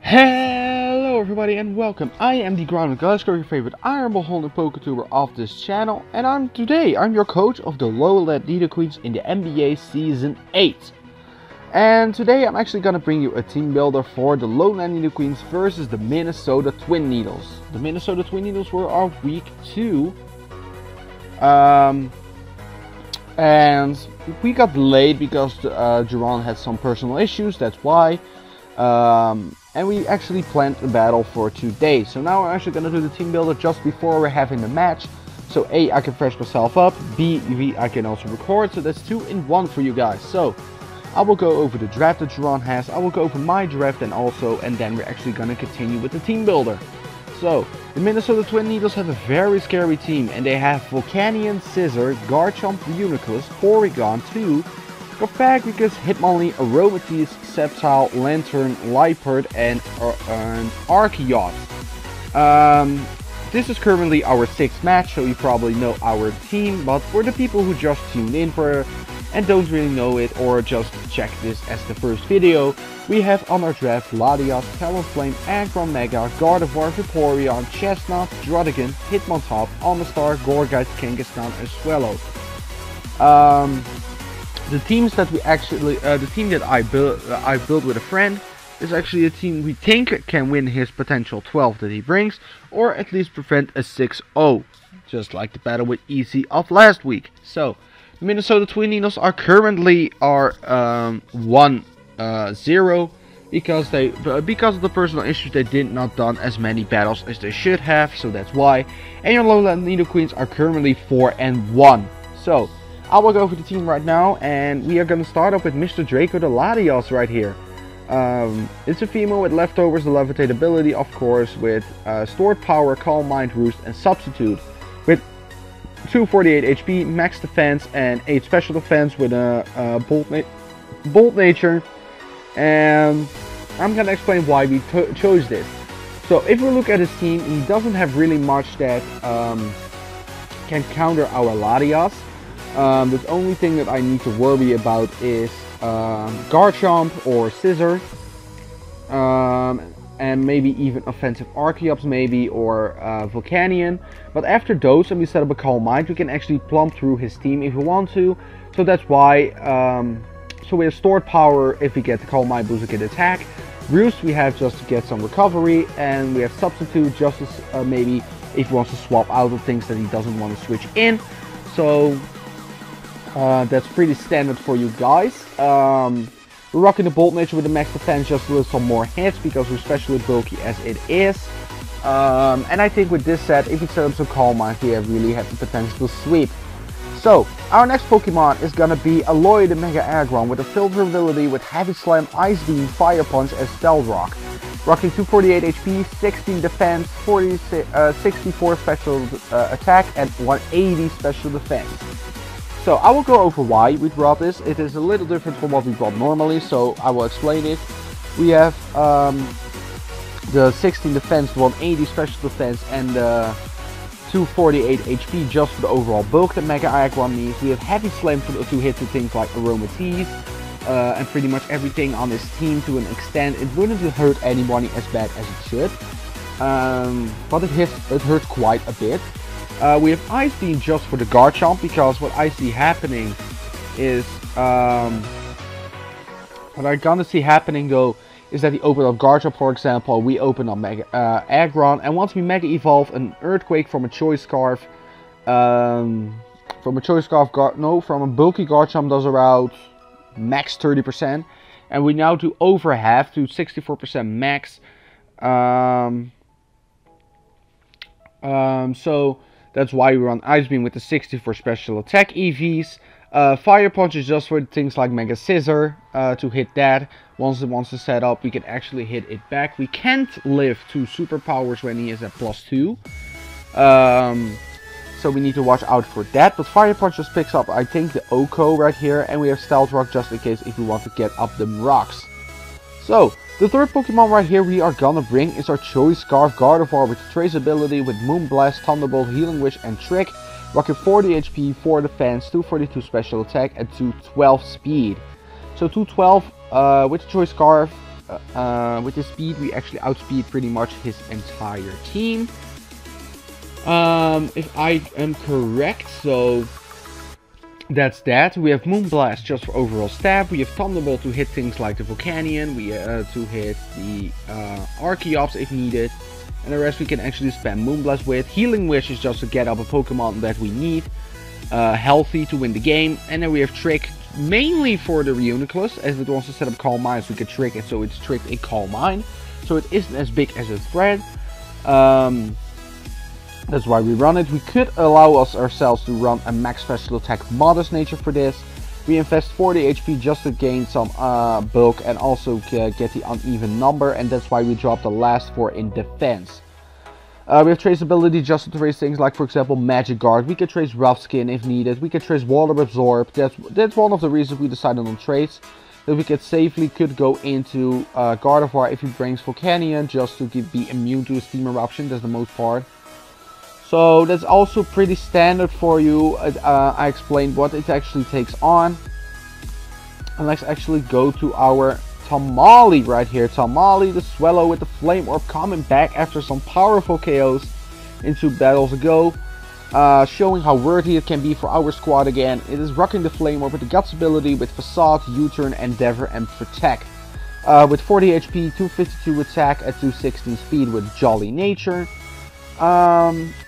Hello everybody and welcome. I am the Grounded Glasgow, your favorite Iron Ball holding PokeTuber of this channel, and I'm your coach of the Lowland Nidoqueens in the MBA Season 8. And today I'm actually gonna bring you a team builder for the Lowland Nidoqueens versus the Minnesota Twinneedles. The Minnesota Twinneedles were our week 2. And we got delayed because Duran had some personal issues, that's why. And we actually planned a battle for 2 days. So now we're actually going to do the team builder just before we're having the match. So A, I can fresh myself up. B, I can also record. So that's 2 in 1 for you guys. So I will go over the draft that Duran has. I will go over my draft and then we're actually going to continue with the team builder. So the Minnesota Twinneedles have a very scary team. And they have Volcanion, Scizor, Garchomp, Unicorns, Porygon 2, Copagrigus, Hitmonlee, Aromatisse, Sceptile, Lantern, Liepard, and Archeops. This is currently our 6th match, so you probably know our team, but for the people who just tuned in and don't really know it or just check this as the first video, we have on our draft Latias, Talonflame, Aggron Mega, Gardevoir, Vaporeon, Chestnut, Druddigon, Hitmontop, Almastar, Gourgeist, Kangaskhan, and Swallow. The teams that we actually, the team that I built with a friend is actually a team we think can win his potential 12 that he brings, or at least prevent a 6-0, just like the battle with Easy of last week. So, the Minnesota Twinneedles are currently 1-0 because of the personal issues. They did not done as many battles as they should have, so that's why. And your Lowland Nidoqueens are currently 4-1. So I will go for the team right now, and we are going to start off with Mr. Draco the Latias right here. It's a female with leftovers, the levitate ability, of course, with stored power, calm mind, roost, and substitute. With 248 HP, max defense, and 8 special defense with a bold nature. And I'm going to explain why we chose this. So if we look at his team, he doesn't have really much that can counter our Latias. The only thing that I need to worry about is Garchomp or Scizor, and maybe even offensive Archeops maybe, or Volcanion. But after those, and we set up a Calm Mind, we can actually plumb through his team if we want to. So that's why, so we have stored power if we get the Calm Mind boost, we can attack. Roost we have just to get some recovery, and we have Substitute just as maybe if he wants to swap out the things that he doesn't want to switch in. So that's pretty standard for you guys. We're rocking the Bold Nature with the max defense just with some more hits because we're especially bulky as it is. And I think with this set, if we set up some Calm Mind, we really have the potential to sweep. So, our next Pokemon is gonna be Aloy the Mega Aggron with a filter ability with Heavy Slam, Ice Beam, Fire Punch, and Stealth Rock. Rocking 248 HP, 16 defense, 64 special attack, and 180 special defense. So I will go over why we brought this. It is a little different from what we brought normally, so I will explain it. We have the 16 defense, 180 special defense, and 248 HP just for the overall bulk that Mega Aggron needs. We have Heavy Slam to hit to things like Aromatisse, and pretty much everything on this team to an extent. It wouldn't hurt anybody as bad as it should, but it hurts quite a bit. We have Ice Beam just for the Garchomp, because what I see happening is, what I'm gonna see happening though, is that he opened up Garchomp, for example, we open up Mega Aggron, and once we Mega Evolve an Earthquake from a Choice Scarf, from a bulky Garchomp does around max 30%, and we now do over half to 64% max. So that's why we run Ice Beam with the 64 special attack EVs. Fire Punch is just for things like Mega Scizor, to hit that. Once it wants to set up, we can actually hit it back. We can't live 2 superpowers when he is at +2. So we need to watch out for that. But Fire Punch just picks up, I think, the Oko right here. And we have Stealth Rock just in case if we want to get up them rocks. So, the third Pokemon right here we are gonna bring is our Choice Scarf Gardevoir with Trace ability with Moonblast, Thunderbolt, Healing Wish, and Trick. Rocking 40 HP, 4 defense, 242 special attack, and 212 speed. So 212 with the Choice Scarf with his speed, we actually outspeed pretty much his entire team. If I am correct, so that's that. We have Moonblast just for overall stab. We have Thunderbolt to hit things like the Volcanion. We to hit the Archeops if needed. And the rest we can actually spam Moonblast with. Healing Wish is just to get up a Pokemon that we need healthy to win the game. And then we have Trick mainly for the Reuniclus. As it wants to set up Calm Mind, so we can trick it so it's tricked in Calm Mind. So it isn't as big as a threat. That's why we run it. We could allow ourselves to run a max special attack Modest Nature for this. We invest 40 HP just to gain some bulk and also get the uneven number, and that's why we drop the last 4 in defense. We have traceability just to trace things like, for example, Magic Guard. We could trace Rough Skin if needed. We could trace Water Absorb. That's one of the reasons we decided on traits. That we could go into Gardevoir if he brings Volcanion just to be immune to a Steam Eruption. That's the most part. So that's also pretty standard for you. I explained what it actually takes on. And let's actually go to our Tamale right here. Tamale, the Swallow with the Flame Orb, coming back after some powerful KOs in 2 battles ago. Showing how worthy it can be for our squad again. It is rocking the Flame Orb with the Guts ability with Facade, U-Turn, Endeavor, and Protect. With 40 HP, 252 attack at 216 speed with Jolly Nature.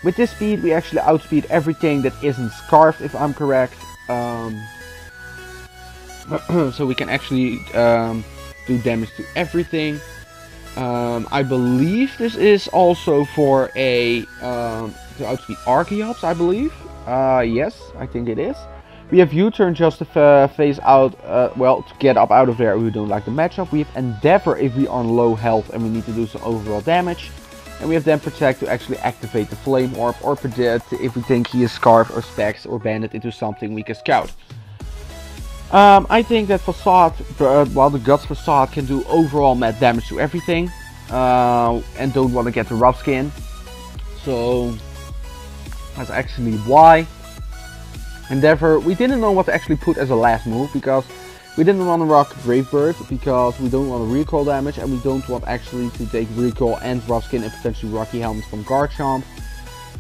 With this speed we actually outspeed everything that isn't Scarfed, if I'm correct. So we can actually do damage to everything. I believe this is also for a to outspeed Archeops, I believe. Yes, I think it is. We have U-Turn just to phase out, well, to get up out of there if we don't like the matchup. We have Endeavor if we are on low health and we need to do some overall damage. And we have then Protect to actually activate the Flame Orb, or Predict if we think he is Scarfed or Specs or Banded into something we can scout. I think that Facade, while the Guts Facade can do overall mad damage to everything, and don't want to get the Rough Skin. So that's actually why. Endeavor, we didn't know what to actually put as a last move, because we didn't want to rock Brave Bird, because we don't want to recall damage, and we don't want actually to take recall and Rough Skin and potentially Rocky Helmet from Garchomp.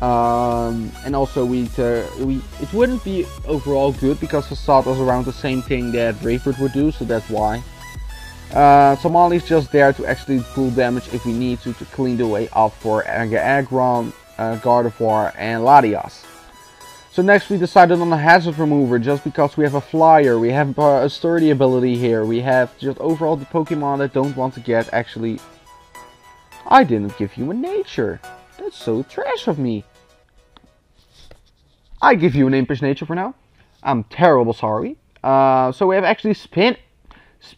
And also it wouldn't be overall good, because Facade was around the same thing that Brave Bird would do, so that's why. Tamale's just there to actually pull damage if we need to clean the way up for Aggron, Gardevoir, and Latias. So next we decided on a Hazard Remover, just because we have a Flyer, we have a Sturdy ability here, we have just overall the Pokemon that don't want to get actually... I didn't give you a Nature. That's so trash of me. I give you an Impish Nature for now. I'm terrible sorry. So we have actually Spin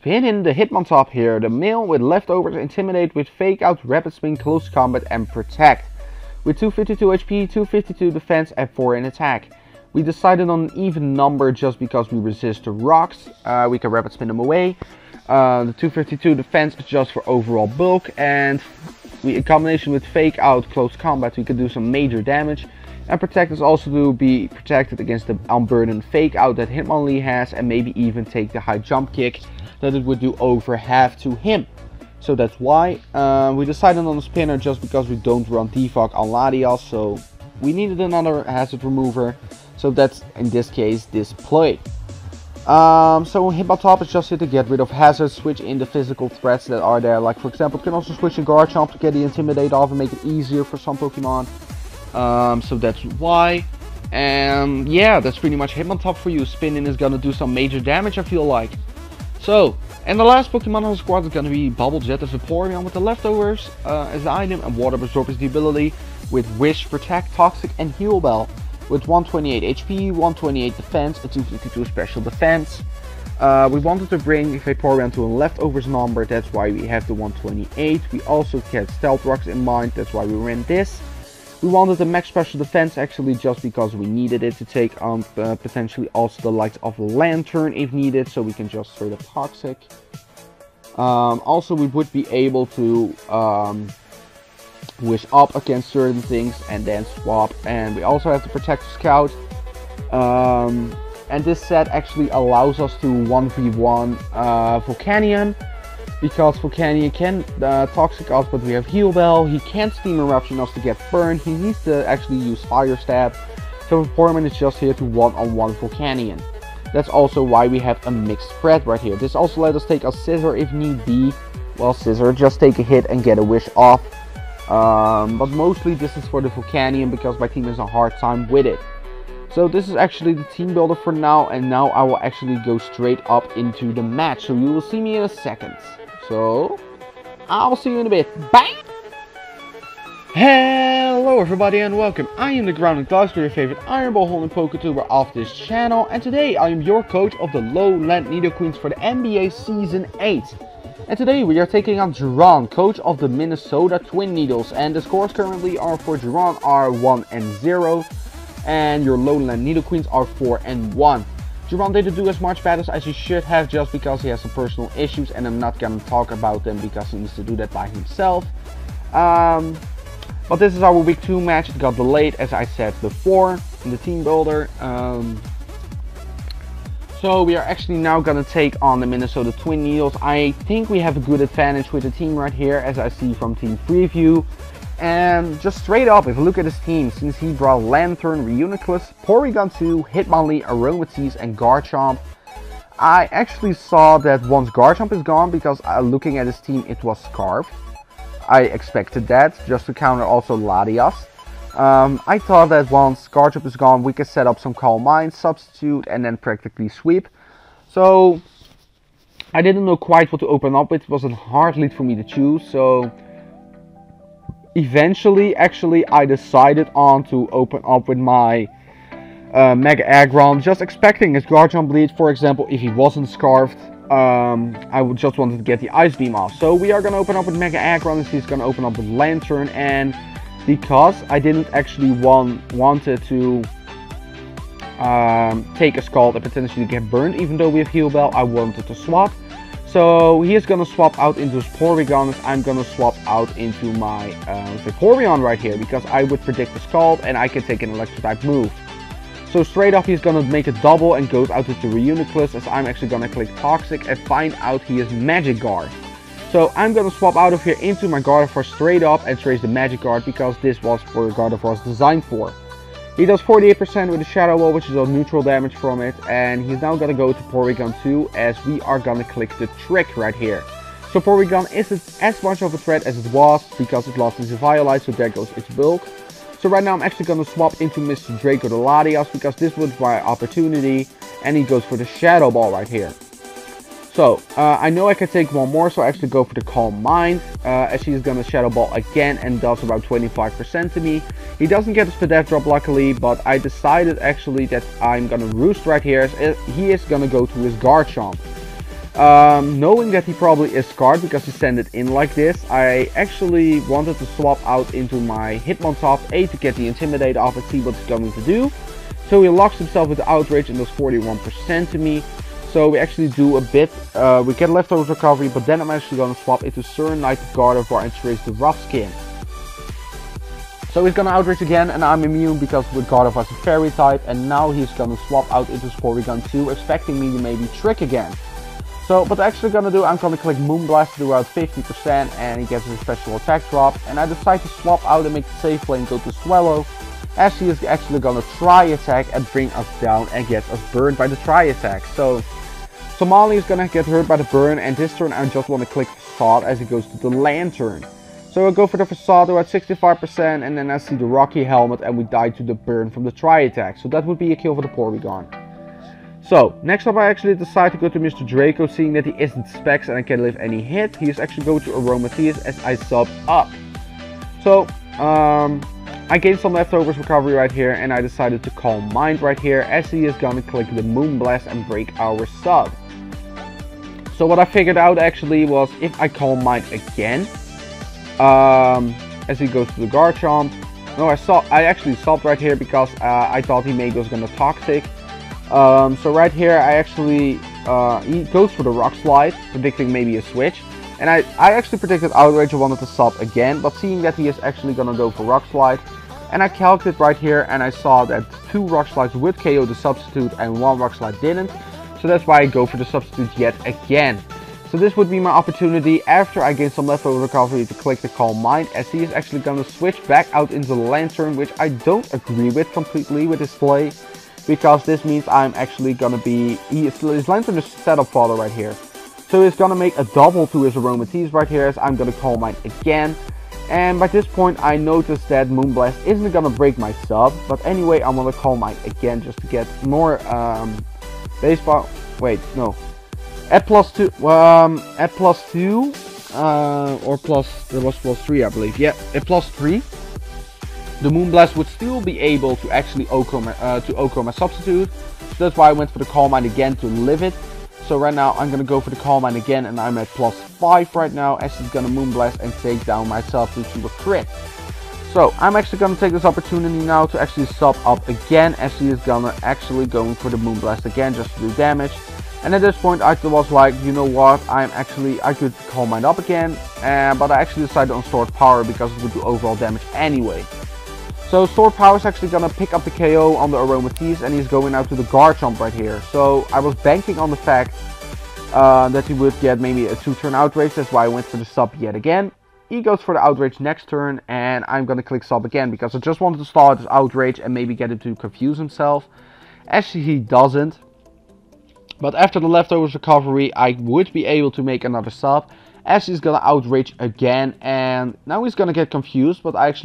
in the Hitmontop here. The male with Leftovers, Intimidate with Fake Out, Rapid Spin, Close Combat, and Protect. With 252 HP, 252 defense, and 4 in attack. We decided on an even number just because we resist the rocks. We can Rapid Spin them away. The 252 defense is just for overall bulk, and in combination with Fake Out, Close Combat, we can do some major damage. And Protect is also to be protected against the Unburdened Fake Out that Hitmonlee has, and maybe even take the high jump kick that it would do over half to him. So that's why we decided on a Spinner, just because we don't run Defog on Latias, so we needed another Hazard Remover. So that's, in this case, this play. So Hitmontop is just here to get rid of hazards, switch in the physical threats that are there. Like, for example, you can also switch in Garchomp to get the Intimidate off and make it easier for some Pokemon. So that's why. And yeah, that's pretty much Hitmontop for you. Spinning is gonna do some major damage, I feel like. So, and the last Pokemon on the squad is gonna be Bubble Jet as Vaporeon with the Leftovers as the item, and Water Absorb is the ability with Wish, Protect, Toxic, and Heal Bell. With 128 HP, 128 defense, and 252 special defense. We wanted to bring Vaporeon to a Leftovers number, that's why we have the 128. We also kept Stealth Rocks in mind, that's why we ran this. We wanted the max special defense actually just because we needed it to take on potentially also the likes of Lantern if needed, so we can just straight up Toxic. Also we would be able to Wish up against certain things and then swap, and we also have to Protect Scout. And this set actually allows us to 1v1 Volcanion. because Volcanion can Toxic us, but we have Heal Bell. He can't Steam Eruption us to get burned. He needs to actually use Fire Stab. So Foreman is just here to one-on-one Volcanion. That's also why we have a mixed spread right here. This also let us take a Scissor if need be. Well, Scissor, just take a hit and get a Wish off. But mostly this is for the Volcanion because my team has a hard time with it. So this is actually the team builder for now, and now I will actually go straight up into the match. So you will see me in a second. So I'll see you in a bit. Bye! Hello everybody and welcome. I am the Grounded Gloucester, your favorite Iron Ball holding PokeTuber of this channel, and today I am your coach of the Lowland Nidoqueens for the MBA Season 8. And today we are taking on Duran, coach of the Minnesota Twinneedles, and the scores currently are for Duran are 1-0, and your Lowland Nidoqueens are 4-1. Duran didn't do as much battles as he should have just because he has some personal issues, and I'm not gonna talk about them because he needs to do that by himself. But this is our week 2 match. It got delayed as I said before in the team builder. So we are actually now gonna take on the Minnesota Twinneedles. I think we have a good advantage with the team right here, as I see from team preview. And just straight up, if you look at his team, since he brought Lantern, Reuniclus, Porygon 2, Hitmonlee, Aromatisse, and Garchomp, I actually saw that once Garchomp is gone, because looking at his team, it was Scarf. I expected that, just to counter also Latias. I thought that once Garchomp is gone, we could set up some Calm Mind, Substitute, and then practically sweep. So I didn't know quite what to open up with. It was a hard lead for me to choose. So eventually, actually, I decided on to open up with my Mega Aggron, just expecting his Garchomp lead. For example, if he wasn't Scarfed, I would just wanted to get the Ice Beam off. So we are going to open up with Mega Aggron, and he's going to open up with Lantern. And because I didn't actually wanted to take a Scald and potentially get burned, even though we have Heal Bell, I wanted to swap. So he is going to swap out into his Porygon, and I'm going to swap out into my Vaporeon right here, because I would predict the Scald and I can take an Electric type move. So straight up he's going to make a double and goes out into Reuniclus, as I'm actually going to click Toxic and find out he is Magic Guard. So I'm going to swap out of here into my Gardevoir straight up and trace the Magic Guard, because this was for Gardevoir's designed for. He does 48% with the Shadow Ball, which is a neutral damage from it, and he's now going to go to Porygon 2, as we are going to click the Trick right here. So Porygon isn't as much of a threat as it was, because it lost its Violite, so there goes its bulk. So right now I'm actually going to swap into Mr. Draco the Latias, because this was my opportunity, and he goes for the Shadow Ball right here. So I know I can take one more, so I actually go for the Calm Mind, as he's going to Shadow Ball again and does about 25% to me. He doesn't get us the Death Drop luckily, but I decided actually that I'm going to Roost right here, as he is going to go to his Garchomp. Knowing that he probably is scarred because he sent it in like this, I actually wanted to swap out into my Hitmontop to get the Intimidate off and see what it's going to do. So he locks himself with the Outrage and does 41% to me. So we actually do a bit, we get Leftovers Recovery, but then I'm actually going to swap into Serenite Gardevoir and trace the Rough Skin. So he's going to Outrage again, and I'm immune because with Gardevoir is a Fairy type, and now he's going to swap out into Porygon 2, expecting me to maybe Trick again. So what I'm actually going to do, I'm going to click Moonblast to do about 50%, and he gets a special attack drop, and I decide to swap out and make the safe play and go to Swallow, as he is actually going to try attack and bring us down and get us burned by the try attack. So Somali is going to get hurt by the burn, and this turn I just want to click Facade as he goes to the Lantern. So I go for the Facade at 65%, and then I see the Rocky Helmet, and we die to the burn from the try attack. So that would be a kill for the Porygon. So next up I actually decide to go to Mr. Draco, seeing that he isn't Specs and I can live any hit. He is actually going to Aromatisse as I sub up. So I gained some Leftovers Recovery right here, and I decided to Calm Mind right here, as he is going to click the Moonblast and break our sub. So what I figured out actually was, if I Calm Mind again, as he goes to the Garchomp. No, I actually stopped right here because I thought he maybe was going to Toxic. So right here I actually, he goes for the Rock Slide, predicting maybe a switch. And I actually predicted Outrage, I wanted to sub again, but seeing that he is actually going to go for Rock Slide. And I calculated right here, and I saw that 2 Rock Slides would KO the Substitute and 1 Rock Slide didn't. So that's why I go for the Substitute yet again. So this would be my opportunity after I gain some leftover recovery to click the Calm Mind, as he is actually going to switch back out into the Lantern, which I don't agree with completely with his play, because this means I'm actually going to be, his Lantern is setup fodder right here. So he's going to make a double to his Aromatisse right here, as I'm going to Calm Mind again. And by this point I noticed that Moonblast isn't going to break my sub, but anyway I'm going to Calm Mind again just to get more baseball, wait, no. At +2, or plus, there was +3 I believe, yeah, at +3, the Moonblast would still be able to actually OHKO my substitute, so that's why I went for the Calm Mind again to live it. So right now I'm gonna go for the Calm Mind again, and I'm at +5 right now, as he's gonna Moonblast and take down my substitute to a crit. So I'm actually gonna take this opportunity now to actually sub up again, as he is gonna actually going for the Moonblast again just to do damage. And at this point I was like, you know what, I could Calm Mind up again, but I actually decided on Stored Power because it would do overall damage anyway. So Stored Power is actually going to pick up the KO on the Aromatisse, and he's going out to the Garchomp right here. So I was banking on the fact that he would get maybe a 2-turn Outrage, that's why I went for the sub yet again. He goes for the Outrage next turn, and I'm going to click sub again because I just wanted to start his Outrage and maybe get him to confuse himself. Actually he doesn't. But after the leftovers recovery, I would be able to make another sub, as he's gonna Outrage again, and now he's gonna get confused, but I actually